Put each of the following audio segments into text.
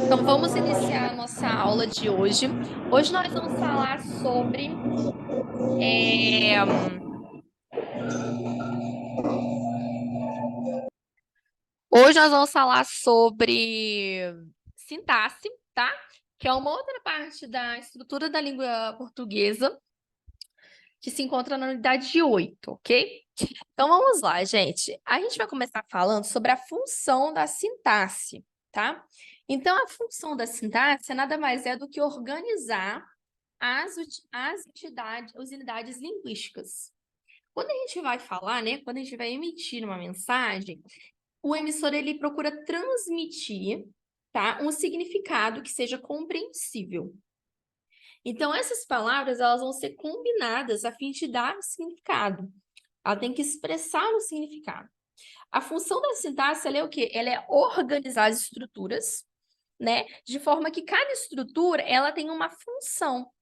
Então, vamos iniciar a nossa aula de hoje. Hoje nós vamos falar sobre. é, Hoje nós vamos falar sobre sintaxe, tá? Que é uma outra parte da estrutura da língua portuguesa que se encontra na unidade 8, ok? Então vamos lá, gente. A gente vai começar falando sobre a função da sintaxe, tá? Então, a função da sintaxe nada mais é do que organizar as unidades linguísticas. Quando a gente vai falar, né, quando a gente vai emitir uma mensagem, o emissor ele procura transmitir, tá, um significado que seja compreensível. Então, essas palavras elas vão ser combinadas a fim de dar um significado. Ela tem que expressar o significado. A função da sintaxe ela é o quê? Ela é organizar as estruturas, né, de forma que cada estrutura ela tem uma função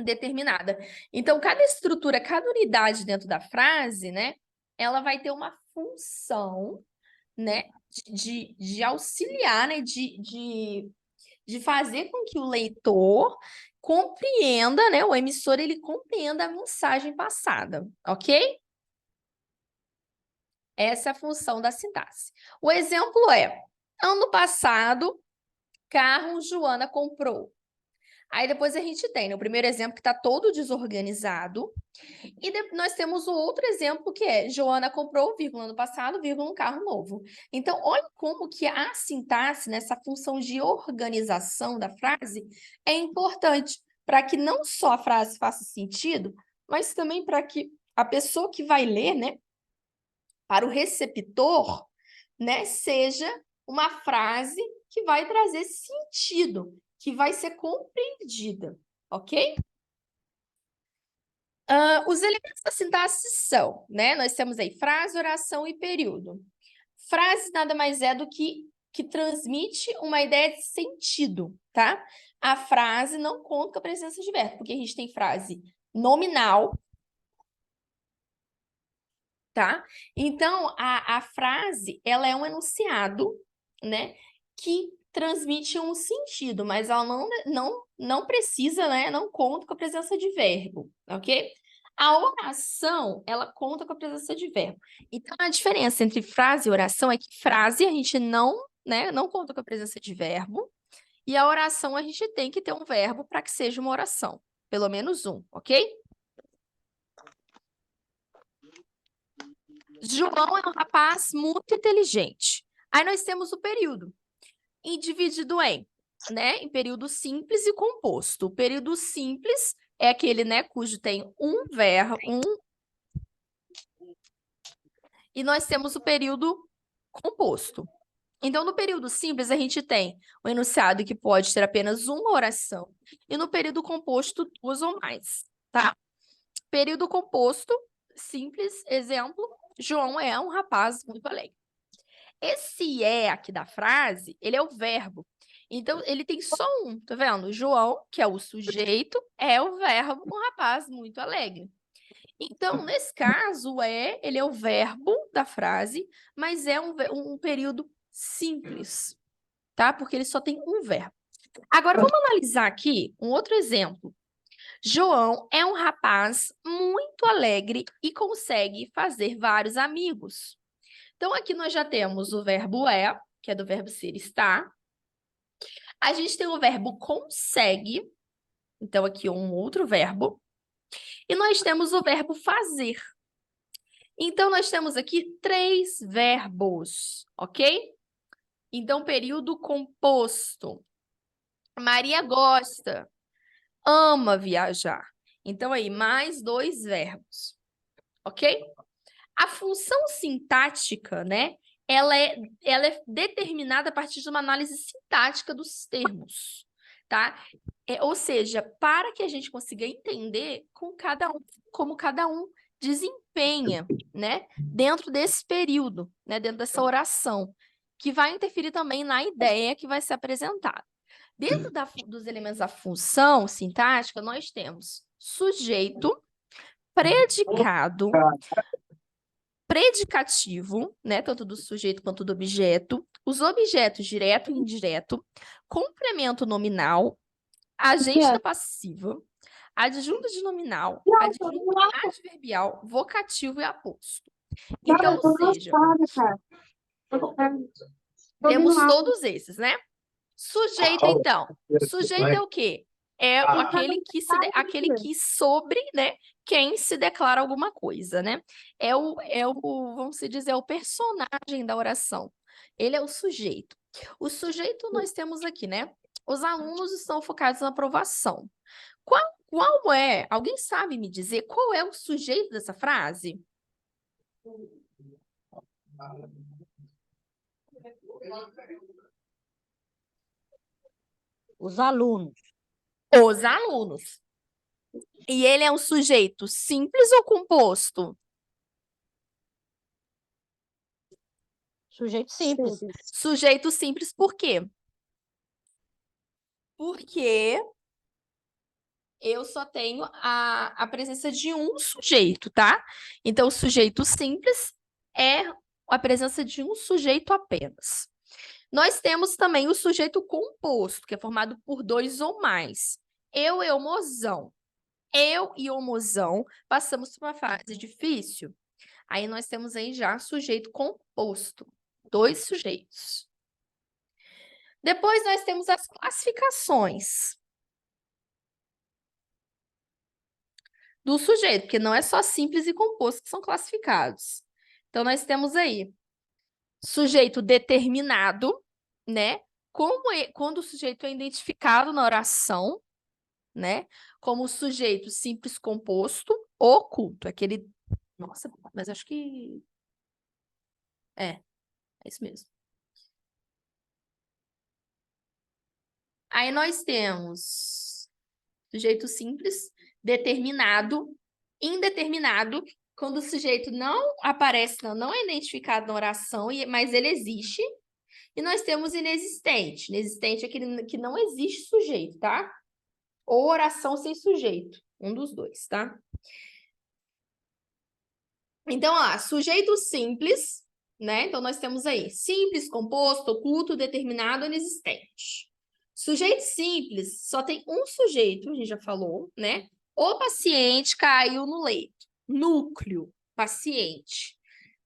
determinada. Então, cada estrutura, cada unidade dentro da frase, né, ela vai ter uma função, né, de auxiliar, né, de fazer com que o leitor compreenda, né, o emissor, ele compreenda a mensagem passada, ok? Essa é a função da sintaxe. O exemplo é, ano passado, carro Joana comprou. Aí depois a gente tem, né, o primeiro exemplo que está todo desorganizado. E nós temos o outro exemplo que é Joana comprou, vírgula, ano passado, vírgula, um carro novo. Então, olha como que a sintaxe, nessa função de organização da frase, é importante para que não só a frase faça sentido, mas também para que a pessoa que vai ler, né, para o receptor, né, seja uma frase que vai trazer sentido, que vai ser compreendida, ok? Os elementos da sintaxe são, né? Nós temos aí frase, oração e período. Frase nada mais é do que transmite uma ideia de sentido, tá? A frase não conta com a presença de verbo, porque a gente tem frase nominal, tá? Então, a frase, ela é um enunciado, né? Que transmite um sentido, mas ela não precisa, né? Não conta com a presença de verbo, ok? A oração, ela conta com a presença de verbo. Então, a diferença entre frase e oração é que frase a gente não, né? Não conta com a presença de verbo, e a oração a gente tem que ter um verbo para que seja uma oração. Pelo menos um, ok? João é um rapaz muito inteligente. Aí nós temos o período, e dividido em período simples e composto. O período simples é aquele, né, cujo tem um verbo, e nós temos o período composto. Então, no período simples, a gente tem o enunciado que pode ter apenas uma oração, e no período composto, duas ou mais, tá? Período composto, simples, exemplo, João é um rapaz muito alegre. Esse é aqui da frase, ele é o verbo. Então, ele tem só um, tá vendo? João, que é o sujeito, é o verbo, um rapaz muito alegre. Então, nesse caso, ele é o verbo da frase, mas é um período simples, tá? Porque ele só tem um verbo. Agora, vamos analisar aqui um outro exemplo. João é um rapaz muito alegre e consegue fazer vários amigos. Então, aqui nós já temos o verbo é, que é do verbo ser estar. A gente tem o verbo consegue, então aqui um outro verbo. E nós temos o verbo fazer. Então, nós temos aqui três verbos, ok? Então, período composto. Maria gosta, ama viajar. Então, aí, mais dois verbos, ok? A função sintática, né? Ela é determinada a partir de uma análise sintática dos termos, tá? Ou seja, para que a gente consiga entender como cada um desempenha, né? Dentro desse período, né? Dentro dessa oração, que vai interferir também na ideia que vai ser apresentada. Dentro dos elementos da função sintática, nós temos sujeito, predicado, predicativo, né, tanto do sujeito quanto do objeto, os objetos direto e indireto, complemento nominal, agência passiva, adjunto de nominal, adjunto adverbial, vocativo e aposto. Então, ou seja, temos todos esses, né? Sujeito, então. Sujeito é o quê? É aquele que sobre, né, quem se declara alguma coisa, né? Vamos dizer, é o personagem da oração. Ele é o sujeito. O sujeito nós temos aqui, né? Os alunos estão focados na aprovação. Qual é? Alguém sabe me dizer qual é o sujeito dessa frase? Os alunos. Os alunos. E ele é um sujeito simples ou composto? Sujeito simples. Sujeito simples por quê? Porque eu só tenho a presença de um sujeito, tá? Então, o sujeito simples é a presença de um sujeito apenas. Nós temos também o sujeito composto, que é formado por dois ou mais. Eu e o mozão. Eu e o mozão passamos por uma fase difícil. Aí nós temos aí já sujeito composto. Dois sujeitos. Depois nós temos as classificações do sujeito, porque não é só simples e composto que são classificados. Então, nós temos aí sujeito determinado, né? Quando o sujeito é identificado na oração, né? Como o sujeito simples composto, oculto. Aquele. Nossa, mas acho que. É isso mesmo. Aí nós temos sujeito simples, determinado, indeterminado, quando o sujeito não aparece, não é identificado na oração, mas ele existe. E nós temos inexistente. Inexistente é aquele que não existe sujeito, tá? Ou oração sem sujeito. Um dos dois, tá? Então, ó, sujeito simples, né? Então, nós temos aí simples, composto, oculto, determinado, inexistente. Sujeito simples só tem um sujeito, a gente já falou, né? O paciente caiu no leito. Núcleo, paciente.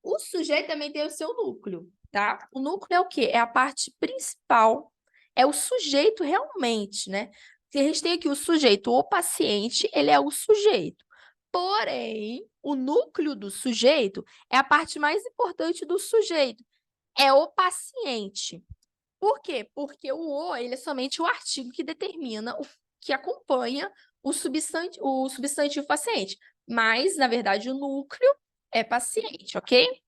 O sujeito também tem o seu núcleo, tá? O núcleo é o quê? É a parte principal. É o sujeito realmente, né? Se a gente tem aqui o sujeito, o paciente, ele é o sujeito. Porém, o núcleo do sujeito é a parte mais importante do sujeito. É o paciente. Por quê? Porque o ele é somente o artigo que determina, que acompanha o substantivo paciente. Mas, na verdade, o núcleo é paciente, ok?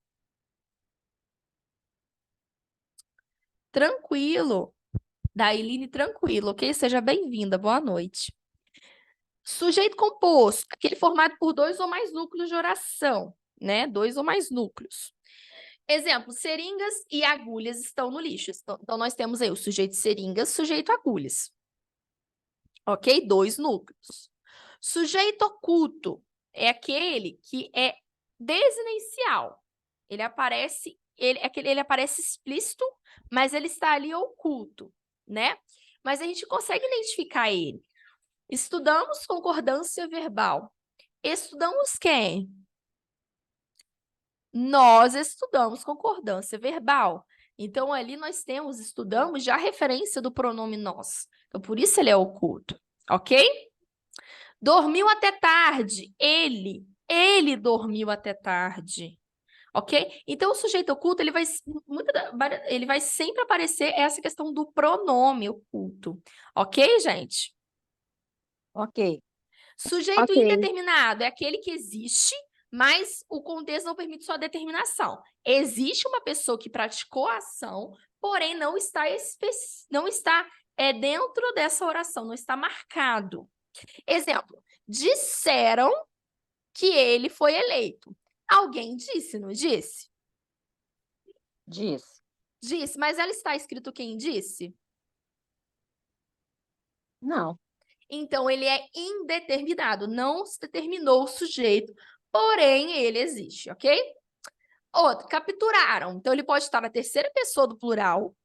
Tranquilo. Dailine, tranquilo, ok? Seja bem-vinda, boa noite. Sujeito composto, aquele formado por dois ou mais núcleos de oração, né? Dois ou mais núcleos. Exemplo, seringas e agulhas estão no lixo. Então, nós temos aí o sujeito seringas, sujeito agulhas. Ok? Dois núcleos. Sujeito oculto é aquele que é desinencial. Ele aparece explícito, mas ele está ali oculto, né? Mas a gente consegue identificar ele. Estudamos concordância verbal. Estudamos quem? Nós estudamos concordância verbal. Então, ali estudamos já a referência do pronome nós. Então, por isso ele é oculto, ok? Dormiu até tarde. Ele dormiu até tarde. Ok? Então, o sujeito oculto, ele vai sempre aparecer essa questão do pronome oculto. Ok, gente? Ok. Sujeito indeterminado é aquele que existe, mas o contexto não permite sua determinação. Existe uma pessoa que praticou a ação, porém não está dentro dessa oração, não está marcado. Exemplo, disseram que ele foi eleito. Alguém disse, não disse? Disse. Disse, mas ela está escrito quem disse? Não. Então, ele é indeterminado, não se determinou o sujeito, porém ele existe, ok? Outro, capturaram. Então, ele pode estar na terceira pessoa do plural,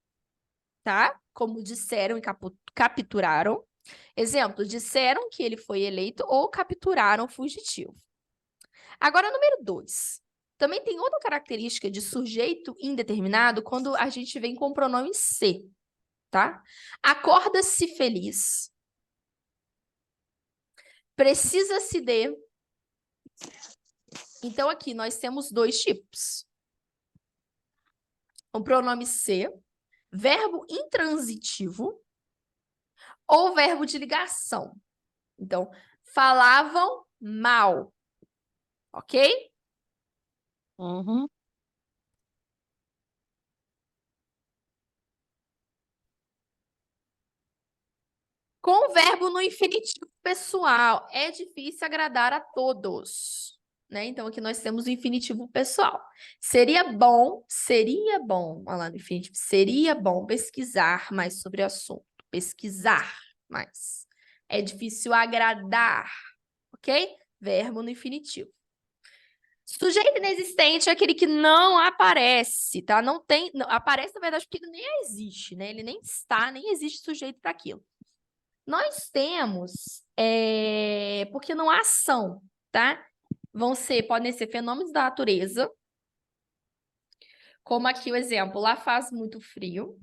tá? Como disseram e capturaram. Exemplo, disseram que ele foi eleito ou capturaram o fugitivo. Agora, número 2. Também tem outra característica de sujeito indeterminado quando a gente vem com o pronome se, tá? Acorda-se feliz. Precisa-se de. Então, aqui nós temos dois tipos. O pronome se, verbo intransitivo ou verbo de ligação. Então, falavam mal, ok? Uhum. Com o verbo no infinitivo pessoal, é difícil agradar a todos, né? Então, aqui nós temos o infinitivo pessoal. Seria bom, olha lá no infinitivo, seria bom pesquisar mais sobre o assunto. Pesquisar mais. É difícil agradar, ok? Verbo no infinitivo. Sujeito inexistente é aquele que não aparece, tá? Não tem, aparece na verdade porque ele nem existe, né? Ele nem está, nem existe sujeito para aquilo. Nós temos, porque não há ação, tá? Podem ser fenômenos da natureza, como aqui o exemplo, lá faz muito frio,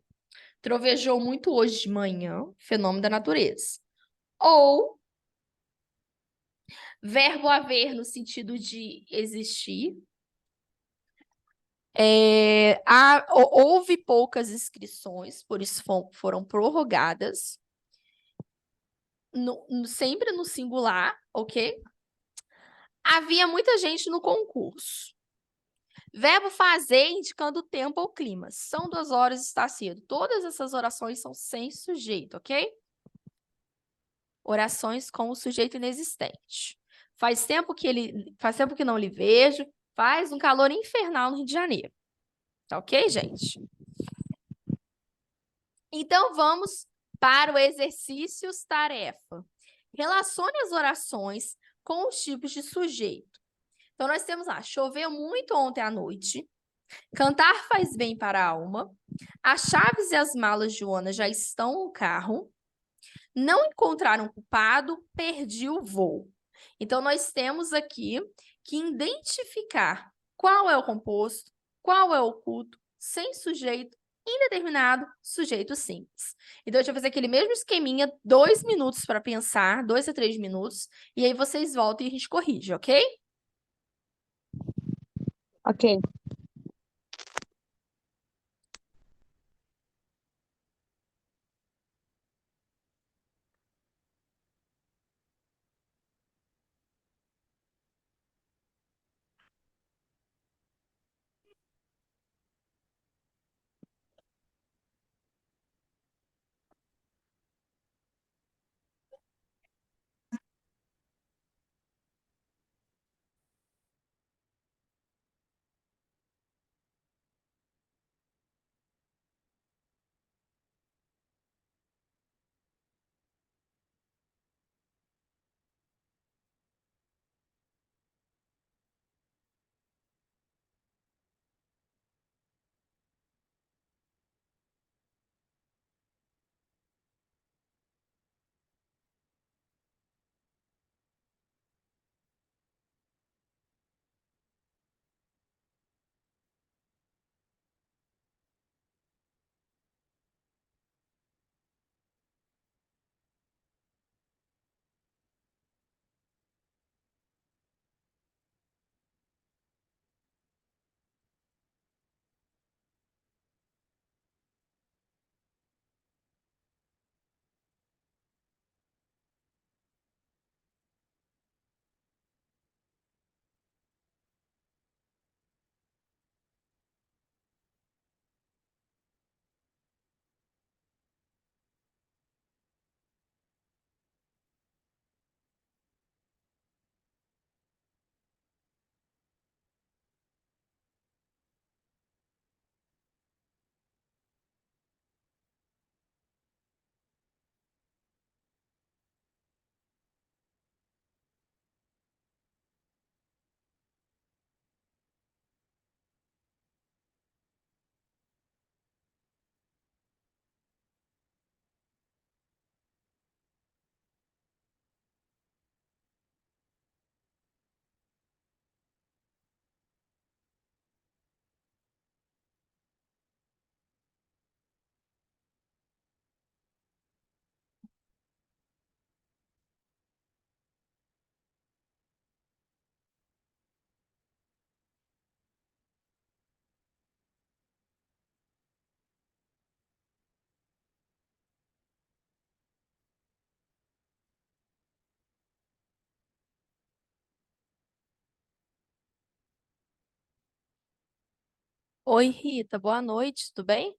trovejou muito hoje de manhã, fenômeno da natureza. Ou verbo haver no sentido de existir. Houve poucas inscrições, por isso foram prorrogadas. Sempre no singular, ok? Havia muita gente no concurso. Verbo fazer indicando o tempo ou clima. São 2 horas, está cedo. Todas essas orações são sem sujeito, ok? Orações com o sujeito inexistente. Faz tempo que não lhe vejo. Faz um calor infernal no Rio de Janeiro. Tá ok, gente? Então vamos para o exercícios tarefa. Relacione as orações com os tipos de sujeito. Então nós temos lá, choveu muito ontem à noite. Cantar faz bem para a alma. As chaves e as malas de Joana já estão no carro. Não encontraram culpado, perdi o voo. Então, nós temos aqui que identificar qual é o composto, qual é o oculto, sem sujeito, indeterminado, sujeito simples. Então, deixa eu fazer aquele mesmo esqueminha, 2 minutos para pensar, 2 a 3 minutos, e aí vocês voltam e a gente corrige, ok? Ok. Oi, Rita, boa noite, tudo bem?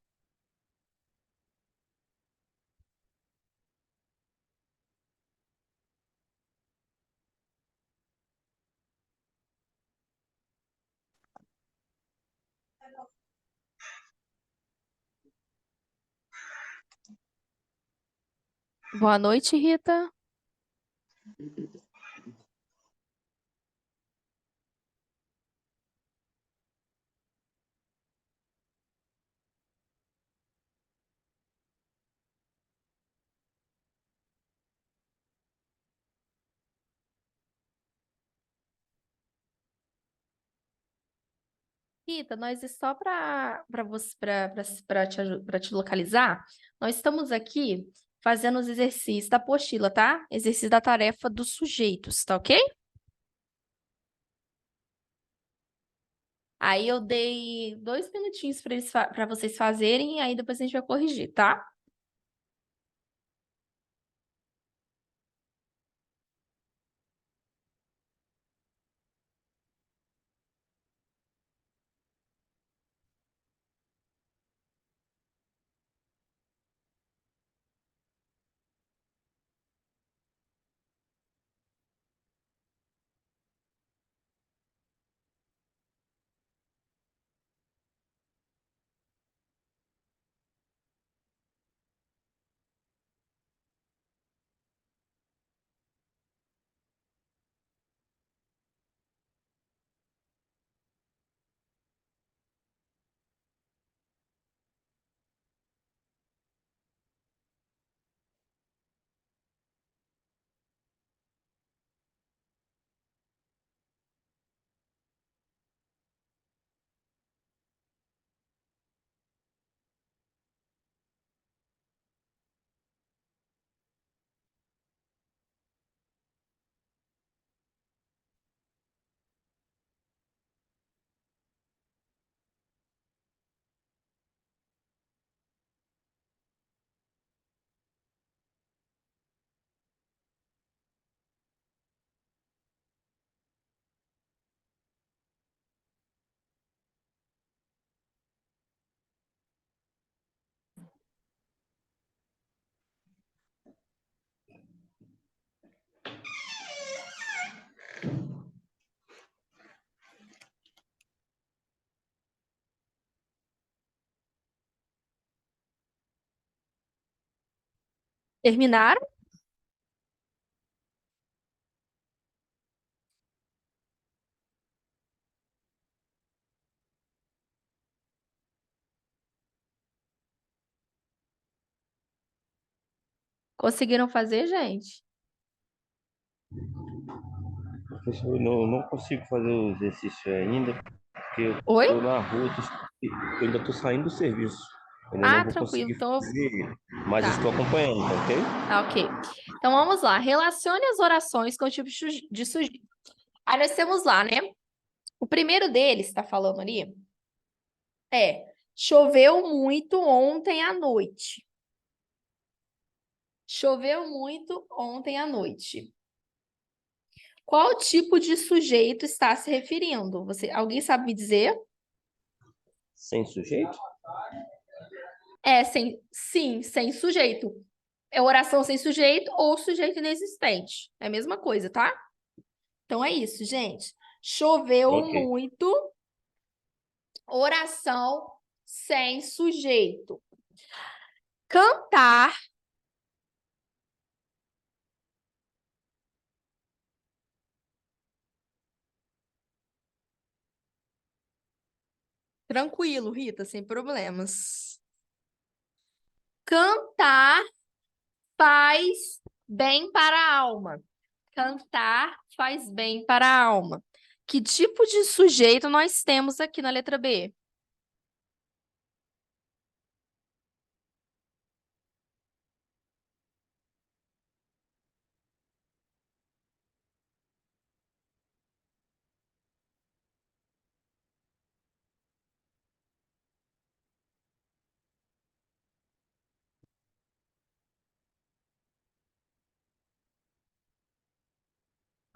Boa noite, Rita. Rita, nós só para você para te localizar, nós estamos aqui fazendo os exercícios da apostila, tá? Exercício da tarefa dos sujeitos, tá ok? Aí eu dei 2 minutinhos para vocês fazerem, e aí depois a gente vai corrigir, tá? Terminaram? Conseguiram fazer, gente? Professor, eu não consigo fazer o exercício ainda, porque eu Oi? estou na rua, eu ainda estou saindo do serviço. Ainda não Ah, vou tranquilo. conseguir Então, fazer ele, mas tá. estou acompanhando, tá ok? Tá, ok. Então vamos lá. Relacione as orações com o tipo de sujeito. Aí nós temos lá, né? O primeiro deles, tá falando ali, é: choveu muito ontem à noite. Choveu muito ontem à noite. Qual tipo de sujeito está se referindo? Alguém sabe me dizer? Sem sujeito? Sim, sem sujeito. É oração sem sujeito ou sujeito inexistente. É a mesma coisa, tá? Então é isso, gente. Choveu Ok. muito, oração sem sujeito. Cantar, tranquilo, Rita, sem problemas. Cantar faz bem para a alma. Cantar faz bem para a alma. Que tipo de sujeito nós temos aqui na letra B?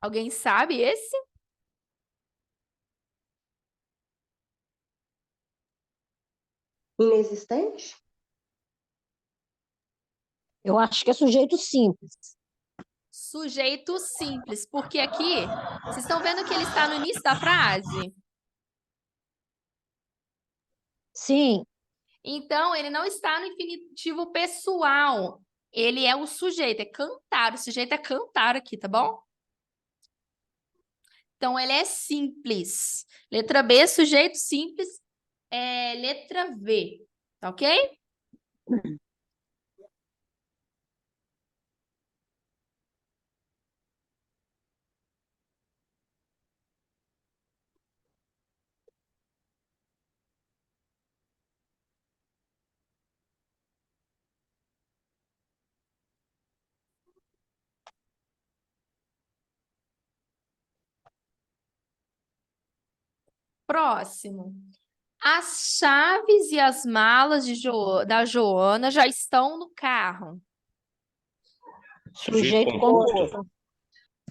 Alguém sabe esse? Inexistente? Eu acho que é sujeito simples. Sujeito simples, porque aqui, vocês estão vendo que ele está no início da frase? Sim, Então, ele não está no infinitivo pessoal. Ele é o sujeito, é cantar. O sujeito é cantar aqui, tá bom? Então, ele é simples. Letra B, sujeito simples. Letra V, tá ok? Próximo. As chaves e as malas da Joana já estão no carro. sujeito composto.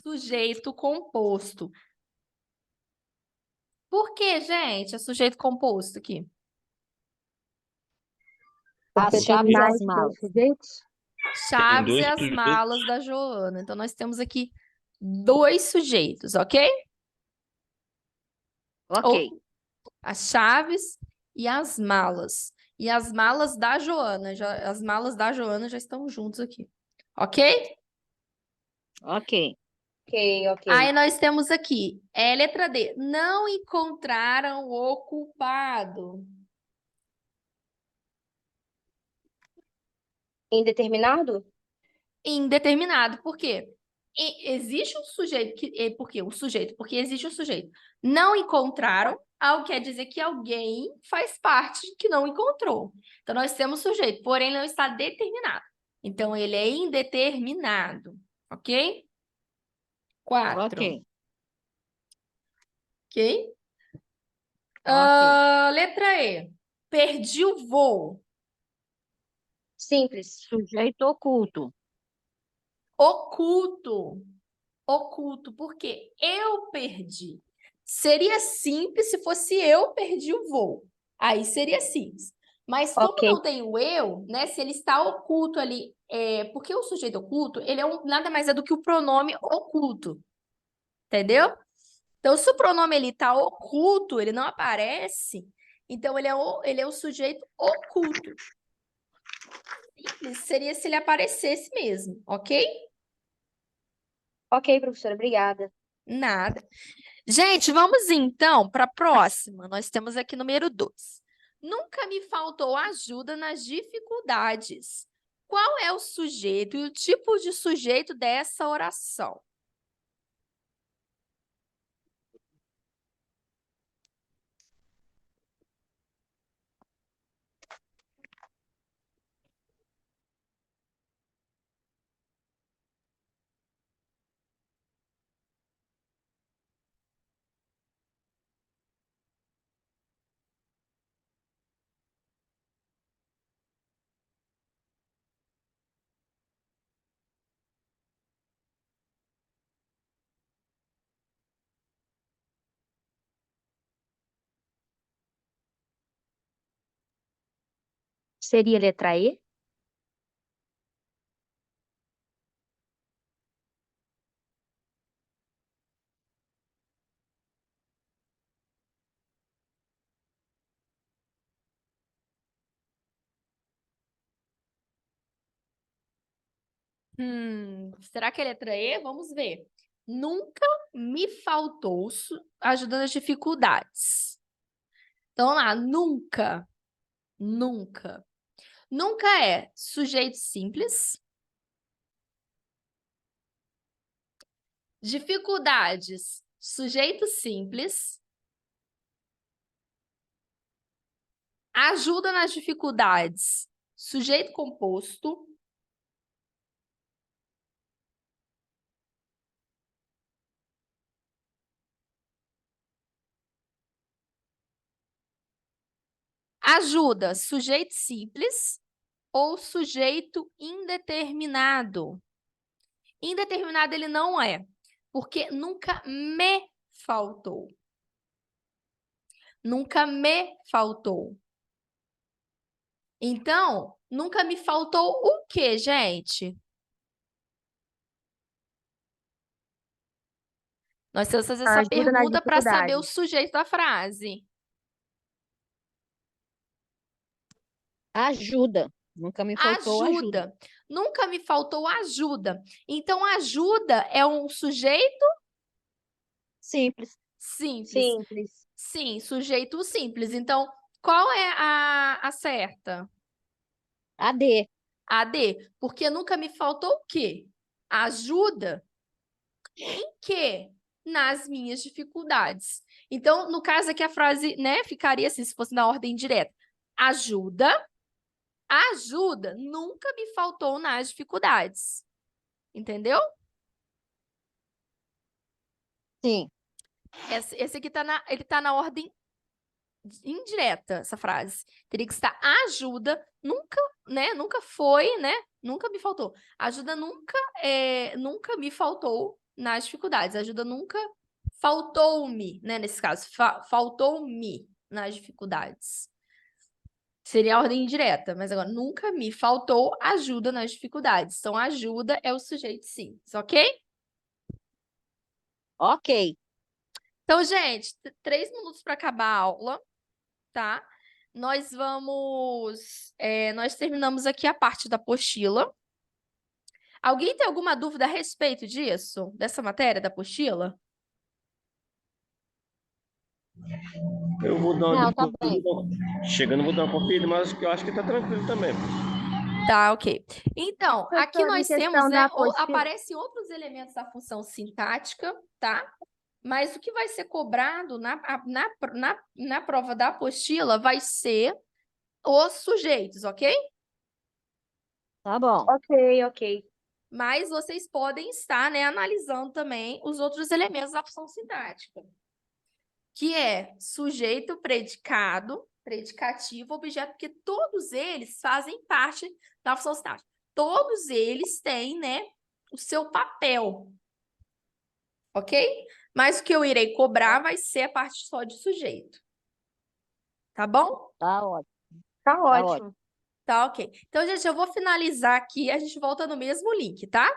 Sujeito composto. Por que, gente, é sujeito composto aqui? As Porque chaves tem e mais as que malas. os sujeitos? Chaves e dois as sujeitos. malas da Joana. Então, nós temos aqui 2 sujeitos, ok? Ok, As chaves e as malas. E as malas da Joana. As malas da Joana já estão juntos aqui. Ok? ok. Ok, ok. Aí nós temos aqui, letra D. Não encontraram o culpado. Indeterminado? Indeterminado. Por quê? Existe um sujeito por quê? O sujeito, porque existe um sujeito. Não encontraram, algo quer dizer que alguém faz parte que não encontrou. Então, nós temos sujeito, porém não está determinado. Então, ele é indeterminado. Ok? 4. Ok, Ok? ok. Letra E. Perdi o voo. Simples. Sujeito oculto. Oculto. Oculto, porque eu perdi. Seria simples se fosse eu perdi o voo. Aí seria simples. Mas como Ok. não tem o eu, né? Se ele está oculto ali, porque o sujeito oculto, ele nada mais é do que o pronome oculto. Entendeu? Então, se o pronome ele está oculto, ele não aparece, então ele é o sujeito oculto. Simples seria se ele aparecesse mesmo, ok? Ok, professora, obrigada. Nada. Gente, vamos então para a próxima. Nós temos aqui número 2. Nunca me faltou ajuda nas dificuldades. Qual é o sujeito e o tipo de sujeito dessa oração? Seria letra E? Será que é letra E? Vamos ver. Nunca me faltou ajuda nas dificuldades. Então, vamos lá. Nunca. Nunca. Nunca é sujeito simples. Dificuldades, sujeito simples. Ajuda nas dificuldades, sujeito composto. Ajuda, sujeito simples ou sujeito indeterminado. Indeterminado ele não é, porque nunca me faltou. Nunca me faltou. Então, nunca me faltou o quê, gente? Nós temos que fazer essa Ajuda nas pergunta para saber o dificuldades. sujeito da frase. Ajuda. Nunca me faltou ajuda. Ajuda. Nunca me faltou ajuda. Então, ajuda é um sujeito Simples. simples. Simples. Sim, sujeito simples. Então, qual é a certa? AD. A D. Porque nunca me faltou o quê? Ajuda em quê? Nas minhas dificuldades. Então, no caso aqui, a frase, né, ficaria assim, se fosse na ordem direta. Ajuda nunca me faltou nas dificuldades. Entendeu? Sim. Esse aqui ele tá na ordem indireta, essa frase. Teria que estar ajuda, nunca, né? Nunca foi, né? Nunca me faltou. Ajuda nunca me faltou nas dificuldades. Ajuda nunca faltou-me, né? Nesse caso, faltou-me nas dificuldades. Seria a ordem indireta, mas agora nunca me faltou ajuda nas dificuldades. Então, ajuda é o sujeito simples, ok? Ok. Então, gente, 3 minutos para acabar a aula, tá? Nós terminamos aqui a parte da apostila. Alguém tem alguma dúvida a respeito disso? Dessa matéria, da apostila? Eu vou dar uma Não, tá bem. chegando, vou dar uma conferida, mas eu acho que tá tranquilo também. Tá, ok. Então, aqui Professora, em nós questão temos, da né, apostila- aparecem outros elementos da função sintática, tá? Mas o que vai ser cobrado na prova da apostila vai ser os sujeitos, ok? Tá bom. Ok, ok. Mas vocês podem estar, né, analisando também os outros elementos da função sintática, que é sujeito, predicado, predicativo, objeto, porque todos eles fazem parte da função sintática. Todos eles têm, né, o seu papel, ok? Mas o que eu irei cobrar vai ser a parte só de sujeito. Tá bom? Tá ótimo. Tá Tá ótimo. Tá, ok. Então, gente, eu vou finalizar aqui, a gente volta no mesmo link, tá?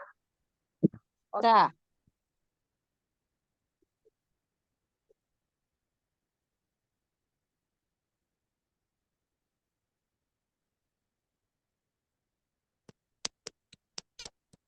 Tá.